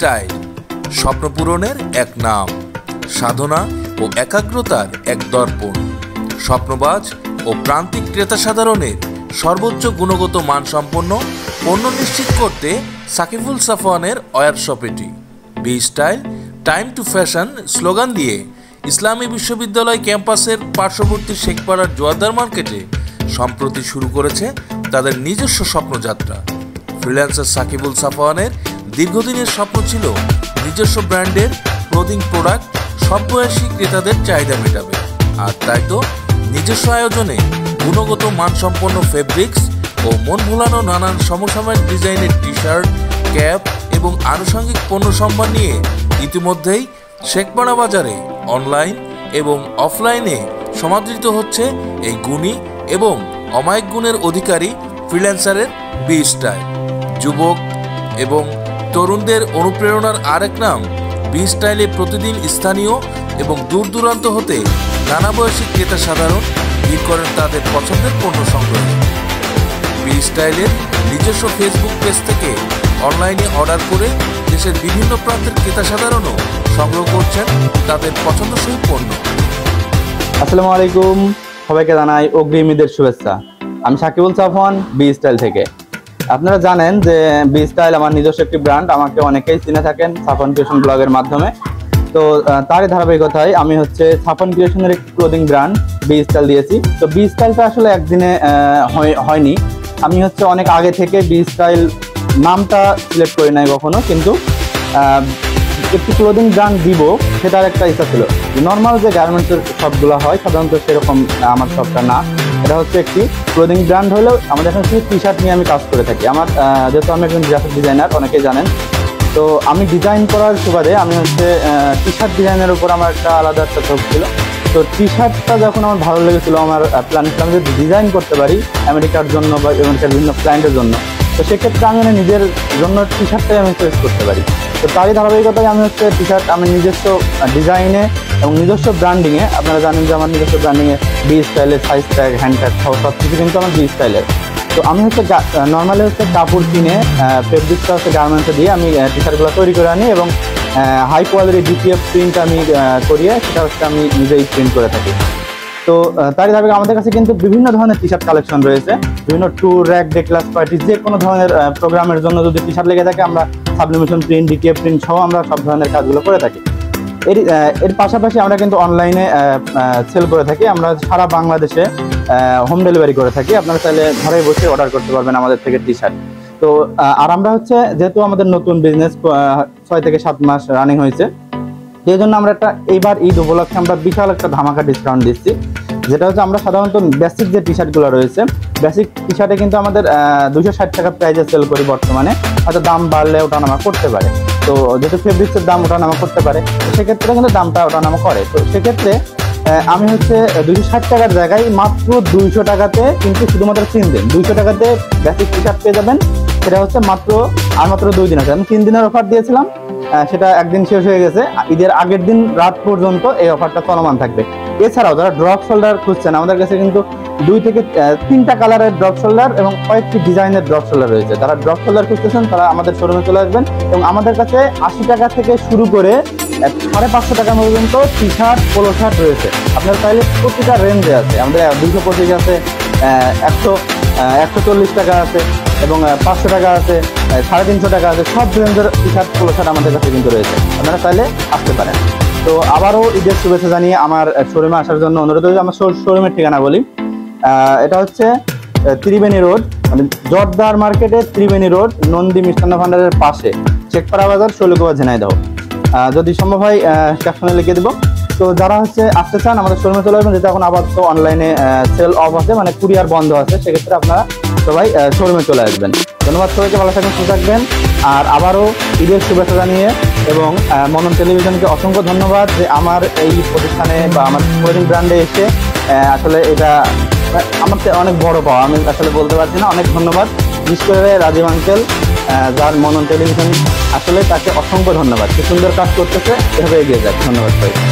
Style স্বপ্ন পূরণের এক নাম, সাধনা ও একাগ্রতার এক দর্পণ। স্বপ্নবাজ ও প্রান্তিক ক্রেতা সাধারণের সর্বোচ্চ গুণগত মানসম্পন্ন পণ্য নিশ্চিত করতে সাকিবুল সাফওয়ানের ওয়্যার শপ এটি। Be style time to fashion slogan দিয়ে ইসলামী বিশ্ববিদ্যালয় ক্যাম্পাসের পার্শ্ববর্তী শেখপাড়ার জোয়ারদার মার্কেটে সম্প্রতি শুরু করেছে তাদের নিজস্ব স্বপ্নযাত্রা। ফ্রিল্যান্সার সাকিবুল সাফওয়ানের দীর্ঘদিনের স্বপ্ন ছিল নিজস্ব ব্র্যান্ডের ক্লোদিং প্রোডাক্ট সব বয়সী ক্রেতাদের চাহিদা মেটাবে। আর তাই তো নিজস্ব আয়োজনে গুণগত মানসম্পন্ন ফেব্রিক্স ও মন ভোলানো নানান সমসাময়িক ডিজাইনের টি শার্ট, ক্যাপ এবং আনুষঙ্গিক পণ্য সম্ভার নিয়ে ইতিমধ্যেই শেখপাড়া বাজারে অনলাইন এবং অফলাইনে সমাদৃত হচ্ছে এই গুণী এবং অমায়িক গুণের অধিকারী ফ্রিল্যান্সারের বি স্টাইল। যুবক এবং তরুণদের অনুপ্রেরণার আরেক নাম বি স্টাইলে প্রতিদিন স্থানীয় এবং দূর দূরান্ত হতে নানা বয়সী ক্রেতা সাধারণ ভিড় করেন তাদের পছন্দের পণ্য সংগ্রহে। বি স্টাইলের নিজস্ব ফেসবুক পেজ থেকে অনলাইনে অর্ডার করে দেশের বিভিন্ন প্রান্তের ক্রেতা সাধারণও সংগ্রহ করছেন তাদের পছন্দসই পণ্য। আসসালামু আলাইকুম, সবাইকে জানাই অগ্রিম ঈদের শুভেচ্ছা। আমি সাকিবুল সাফওয়ান, বি স্টাইল থেকে। আপনারা জানেন যে বি স্টাইল আমার নিজস্ব একটি ব্র্যান্ড, আমাকে অনেকেই চিনে থাকেন সাফওয়ান ক্রিয়েশন ব্লগের মাধ্যমে। তো তারই ধারাবাহিকতায় আমি সাফওয়ান ক্রিয়েশনের একটি ক্লোদিং ব্র্যান্ড বি স্টাইল দিয়েছি। তো বি স্টাইলটা আসলে একদিনে হয়নি, আমি অনেক আগে থেকে বি স্টাইল নামটা সিলেক্ট করি নাই কখনো, কিন্তু একটি ক্লোদিং ব্র্যান্ড দিব সেটার একটা ইচ্ছা ছিল। নর্মাল যে গার্মেন্টসের শপগুলো হয় সাধারণত সেরকম আমার শপটা না, এটা একটি ক্লোদিং ব্র্যান্ড হলেও আমাদের এখানে শুধু টি শার্ট নিয়ে আমি কাজ করে থাকি। আমার যেহেতু আমি একজন গ্রাফিক ডিজাইনার, অনেকেই জানেন, তো আমি ডিজাইন করার সুবাদে আমি টি শার্ট ডিজাইনের উপর আমার একটা আলাদা একটা শখ ছিল। তো টি শার্টটা যখন আমার ভালো লেগেছিলো, আমার প্ল্যান ছিল আমি যদি ডিজাইন করতে পারি আমেরিকার জন্য বা আমেরিকার বিভিন্ন ক্লায়েন্টের জন্য, তো সেক্ষেত্রে আমি নিজের জন্য টি শার্টটাই আমি চয়েস করতে পারি। তো তারই ধারাবাহিকতায় আমি টি শার্ট আমি নিজস্ব ডিজাইনে এবং নিজস্ব ব্র্যান্ডিংয়ে, আপনারা জানেন যে আমার নিজস্ব ব্র্যান্ডিংয়ে বি স্টাইলের সাইজ ট্যাগ, হ্যান্ড ট্যাগ সব কিছু কিন্তু আমার বি স্টাইলের। তো আমি নর্মালি কাপড় কিনে ফেব্রিক্সটা গার্মেন্টসে দিয়ে আমি টি শার্টগুলো তৈরি করে আনি এবং হাই কোয়ালিটি ডিপিএফ প্রিন্ট আমি করিয়ে সেটা আমি নিজেই প্রিন্ট করে থাকি। তো তারই ধারাবাহিক আমাদের কাছে কিন্তু বিভিন্ন ধরনের টি শার্ট কালেকশন রয়েছে, বিভিন্ন tour, rack, day, class party, যে কোনো ধরনের প্রোগ্রামের জন্য যদি টি শার্ট লেগে থাকে আমরা সাবলিমেশন প্রিন্ট, ডিটিএফ প্রিন্ট সহ আমরা সব ধরনের কাজগুলো করে থাকি। এর পাশাপাশি আমরা কিন্তু অনলাইনে সেল করে থাকি, আমরা সারা বাংলাদেশে হোম ডেলিভারি করে থাকি। আপনারা চাইলে ঘরে বসে অর্ডার করতে পারবেন আমাদের থেকে টি শার্ট। তো আর আমরা যেহেতু আমাদের নতুন বিজনেস 6 থেকে 7 মাস রানিং হয়েছে, সেই জন্য আমরা এইবার ঈদ উপলক্ষে আমরা বিশাল একটা ধামাকা ডিসকাউন্ট দিচ্ছি, যেটা আমরা সাধারণত বেসিক যে টি শার্টগুলো রয়েছে, বেসিক টি শার্টে কিন্তু আমাদের 260 টাকা প্রাইজে সেল করি বর্তমানে, হয়তো দাম বাড়লে ওঠানামা করতে পারে। তো যেহেতু ফেব্রিক্সের দাম ওঠানামা করতে পারে, তো সেক্ষেত্রে কিন্তু দামটা ওঠানামা করে। তো সেক্ষেত্রে আমি 260 টাকার জায়গায় মাত্র 200 টাকাতে কিন্তু শুধুমাত্র 3 দিন 200 টাকাতে বেসিক টি শার্ট পেয়ে যাবেন। সেটা মাত্র 2 দিন আছে। আমি 3 দিনের অফার দিয়েছিলাম, সেটা একদিন শেষ হয়ে গেছে। ঈদের আগের দিন রাত পর্যন্ত এই অফারটা চলমান থাকবে। এছাড়াও যারা ড্রপ শোল্ডার খুঁজছেন, আমাদের কাছে কিন্তু 2 থেকে 3টা কালারের ড্রপ শোল্ডার এবং কয়েকটি ডিজাইনের ড্রপ শোল্ডার রয়েছে। যারা ড্রপ শোল্ডার খুঁজতেছেন তারা আমাদের শোরুমে চলে আসবেন এবং আমাদের কাছে 80 টাকা থেকে শুরু করে 550 টাকা পর্যন্ত টি শার্ট, পোলো শার্ট রয়েছে। আপনার চাইলে প্রতিটা রেঞ্জে আছে, আমাদের 225 আছে, 140 টাকা আছে এবং 500 টাকা আছে, 350 টাকা আছে, সব রেঞ্জের টি শার্ট, পোলো শার্ট আমাদের কাছে কিন্তু রয়েছে। আপনারা চাইলে আসতে পারেন। তো আবারও ঈদের শুভেচ্ছা জানিয়ে আমার শোরুমে আসার জন্য অনুরোধ হয়েছে। আমার শোরুমের ঠিকানা বলি, এটা ত্রিবেণী রোড, মানে জোয়ারদার মার্কেটে ত্রিবেণী রোড, নন্দী মিষ্টান্ন ভান্ডারের পাশে, শেখপাড়া বাজার, শৈলকুপা, ঝিনাইদহ। যদি সম্ভব হয় ক্যাপশনে লিখে দেবো। তো যারা আসতে চান আমাদের শোরুমে চলে আসবেন, যেটা এখন আপাতত অনলাইনে সেল অফ আছে, মানে কুরিয়ার বন্ধ আছে, সেক্ষেত্রে আপনারা সবাই শোরুমে চলে আসবেন। ধন্যবাদ সবাইকে, ভালো থাকবেন, সুস্থ থাকবেন। আর আবারও ঈদের শুভেচ্ছা জানিয়ে এবং মনন টেলিভিশনকে অসংখ্য ধন্যবাদ যে আমার এই প্রতিষ্ঠানে বা আমার ক্লোদিং ব্র্যান্ডে এসে আসলে এটা আমার অনেক বড় পাওয়া, আমি আসলে বলতে পারছি না। অনেক ধন্যবাদ, বিশেষ করে রাজীব আঙ্কেল, যার মনন টেলিভিশন, আসলে তাকে অসংখ্য ধন্যবাদ। কি সুন্দর কাজ করতেছে, এভাবে এগিয়ে যাক। ধন্যবাদ সবাই।